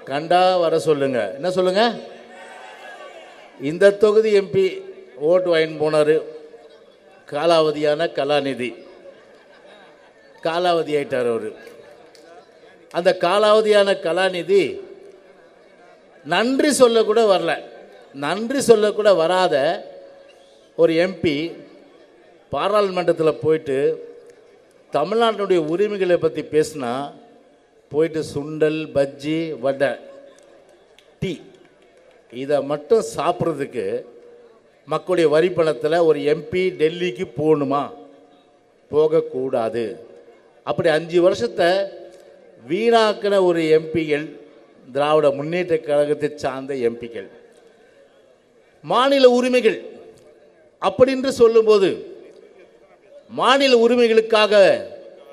கண்டா வர சொல்லுங்க. என்ன சொல்லுங்க? இந்த தொகுதி எம்பி ஓட்டு வாங்கிட்டு போனார். காலாவதியான கலாநிதி காலாவதி ஆயிட்டார் அவர். அந்த காலாவதியான கலாநிதி நன்றி சொல்ல கூட வரல. நன்றி சொல்ல கூட வராத ஒரு எம்பி பாராளுமன்றத்தில் போயிட்டு தமிழ்நாட்டினுடைய உரிமைகளை பற்றி பேசினா போயிட்டு சுண்டல், பஜ்ஜி, வடை, டீ இதை மட்டும் சாப்பிட்றதுக்கு மக்களுடைய வரி பணத்தில் ஒரு எம்பி டெல்லிக்கு போகணுமா? போகக்கூடாது. அப்படி 5 வருஷத்தை வீணாக்கின ஒரு எம்பிகள் திராவிட முன்னேற்ற கழகத்தை சார்ந்த எம்பிகள். மாநில உரிமைகள் அப்படின்னு சொல்லும்போது மாநில உரிமைகளுக்காக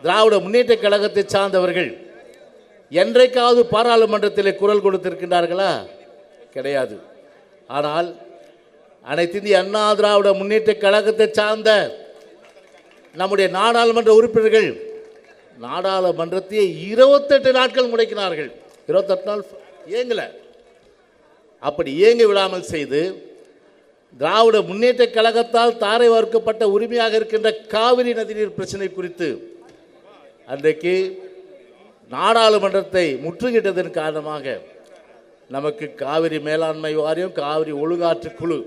திராவிட முன்னேற்ற கழகத்தை சார்ந்தவர்கள் என்றைக்காவது பாராளுமன்றத்தில் குரல் கொடுத்திருக்கின்றார்களா? கிடையாது. ஆனால் அனைத்து இந்திய அண்ணா திராவிட முன்னேற்ற கழகத்தை சார்ந்த நம்முடைய நாடாளுமன்ற உறுப்பினர்கள் நாடாளுமன்றத்தையே 28 நாட்கள் முடக்கினார்கள். 28 நாள் இயங்கல. அப்படி இயங்க விடாமல் செய்து திராவிட முன்னேற்ற கழகத்தால் தாரை வார்க்கப்பட்ட உரிமையாக இருக்கின்ற காவிரி நதிநீர் பிரச்சனை குறித்து அன்றைக்கு நாடாளுமன்றத்தை முற்றுகிட்டதன் காரணமாக நமக்கு காவிரி மேலாண்மை வாரியம், காவிரி ஒழுங்காற்று குழு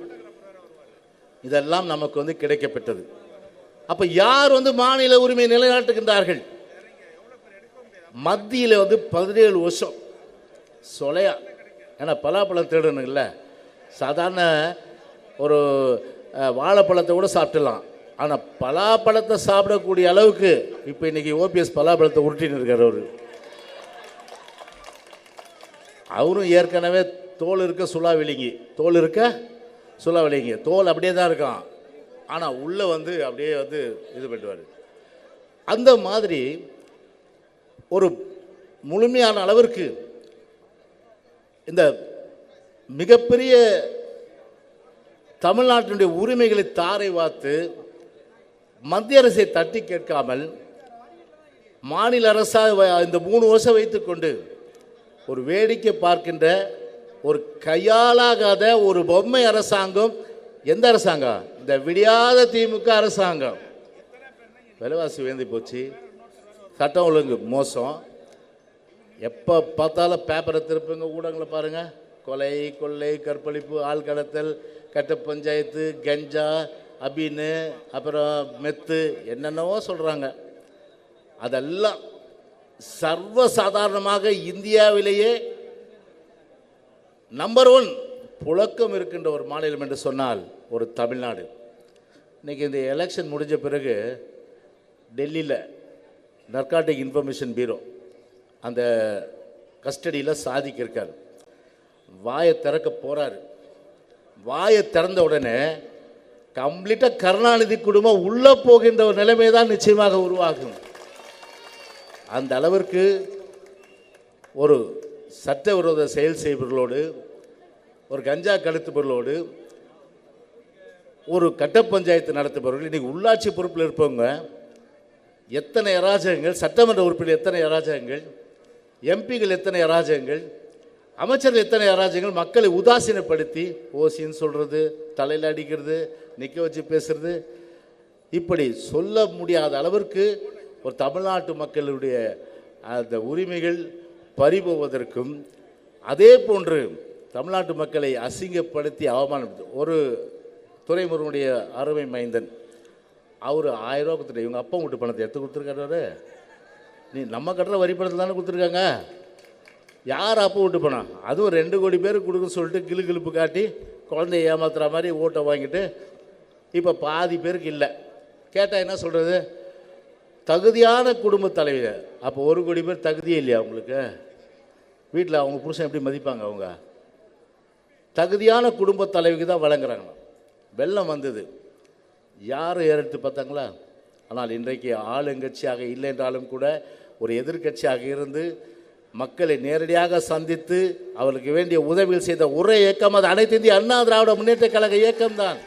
இதெல்லாம் நமக்கு கிடைக்கப்பட்டது. அப்ப யார் மாநில உரிமை நிலைநாட்டுகின்றார்கள்? மத்தியில் 17 வருஷம் சொலையா. ஏன்னா பலாப்பழம் தேடணுங்கல்ல. சாதாரண ஒரு வாழைப்பழத்தை கூட சாப்பிடலாம். ஆனால் பலாப்பழத்தை சாப்பிடக்கூடிய அளவுக்கு இப்போ இன்னைக்கு ஓபிஎஸ் பலாப்பழத்தை உருட்டின்னு இருக்கார். அவரும் ஏற்கனவே தோல் இருக்க சுலா விழுங்கி, தோல் இருக்க சுலா விழுங்கி, தோல் அப்படியே தான் இருக்கான். ஆனால் உள்ளே அப்படியே இது பண்ணுவார். அந்த மாதிரி ஒரு முழுமையான அளவிற்கு இந்த மிகப்பெரிய தமிழ்நாட்டினுடைய உரிமைகளை தாரை வார்த்து மத்திய அரசை தட்டி கேட்காமல் மாநில அரசாக இந்த 3 வருஷம் வைத்துக்கொண்டு ஒரு வேடிக்கை பார்க்கின்ற ஒரு கையாளாகாத ஒரு பொம்மை அரசாங்கம். எந்த அரசாங்கம்? இந்த விடியாத திமுக அரசாங்கம். விலைவாசி உயர்ந்து போச்சு, சட்டம் ஒழுங்கு மோசம். எப்போ பார்த்தாலும் பேப்பரை திருப்புங்க, ஊடகங்களை பாருங்கள். கொலை, கொள்ளை, கற்பழிப்பு, ஆள் கடத்தல், கட்ட பஞ்சாயத்து, கஞ்சா, அபின்னு, அப்புறம் மெத்து, என்னென்னவோ சொல்கிறாங்க. அதெல்லாம் சர்வசாதாரணமாக இந்தியாவிலேயே நம்பர் 1 புழக்கம் இருக்கின்ற ஒரு மாநிலம் என்று சொன்னால் ஒரு தமிழ்நாடு. இன்றைக்கி இந்த எலெக்ஷன் முடிஞ்ச பிறகு டெல்லியில் நர்காட்டிக் இன்ஃபர்மேஷன் பியூரோ அந்த கஸ்டடியில் சாதிக்கு இருக்கார். வாயை திறக்க போகிறாரு. வாயை திறந்த உடனே கம்ப்ளீட்டாக கருணாநிதி குடும்பம் உள்ளே போகின்ற ஒரு நிலைமை தான் நிச்சயமாக உருவாகும். அந்த அளவிற்கு ஒரு சட்டவிரோத செயல் செய்பவர்களோடு, ஒரு கஞ்சா கடத்துபவர்களோடு, ஒரு கட்ட பஞ்சாயத்து நடத்துபவர்கள், இன்றைக்கி உள்ளாட்சி பொறுப்பில் இருப்பவங்க எத்தனை அராஜகங்கள், சட்டமன்ற உறுப்பினர் எத்தனை அராஜகங்கள், எம்பிகள் எத்தனை அராஜகங்கள், அமைச்சர்கள் எத்தனை அராஜகங்கள், மக்களை உதாசீனப்படுத்தி ஓசின்னு சொல்கிறது, தலையில் அடிக்கிறது, நிற்க வச்சு பேசுறது, இப்படி சொல்ல முடியாத அளவிற்கு ஒரு தமிழ்நாட்டு மக்களுடைய அந்த உரிமைகள் பறிபோவதற்கும், அதே போன்று தமிழ்நாட்டு மக்களை அசிங்கப்படுத்தி அவமானப்படுத்தி ஒரு துரைமுருகனுடைய அருமை மைந்தன் அவர் 1000 ரூபா கொடுத்துட்டு இவங்க அப்பா வீட்டு பணத்தை எடுத்து கொடுத்துருக்காரு. நீ நம்ம கட்டுற வரி பணத்தில் தானே கொடுத்துருக்காங்க. யார் அப்போ விட்டு போனான்? அதுவும் 2 கோடி பேருக்கு கொடுக்குன்னு சொல்லிட்டு கிளுகிழுப்பு காட்டி குழந்தைய ஏமாத்துற மாதிரி ஓட்டை வாங்கிட்டு இப்போ பாதி பேருக்கு இல்லை. கேட்டால் என்ன சொல்கிறது? தகுதியான குடும்ப தலைவர். அப்போ 1 கோடி பேர் தகுதியே இல்லையா அவங்களுக்கு? வீட்டில் அவங்க புருஷன் எப்படி மதிப்பாங்க? அவங்க தகுதியான குடும்ப தலைவிக்கு தான் வழங்குறாங்க. வெள்ளம் வந்தது, யாரும் ஏறெடுத்து பார்த்தாங்களா? ஆனால் இன்றைக்கு ஆளுங்கட்சியாக இல்லை என்றாலும் கூட ஒரு எதிர்கட்சியாக இருந்து மக்களை நேரடியாக சந்தித்து அவர்களுக்கு வேண்டிய உதவிகள் செய்த ஒரே இயக்கம் அது அனைத்து இந்திய அண்ணா திராவிட முன்னேற்ற கழக இயக்கம்தான்.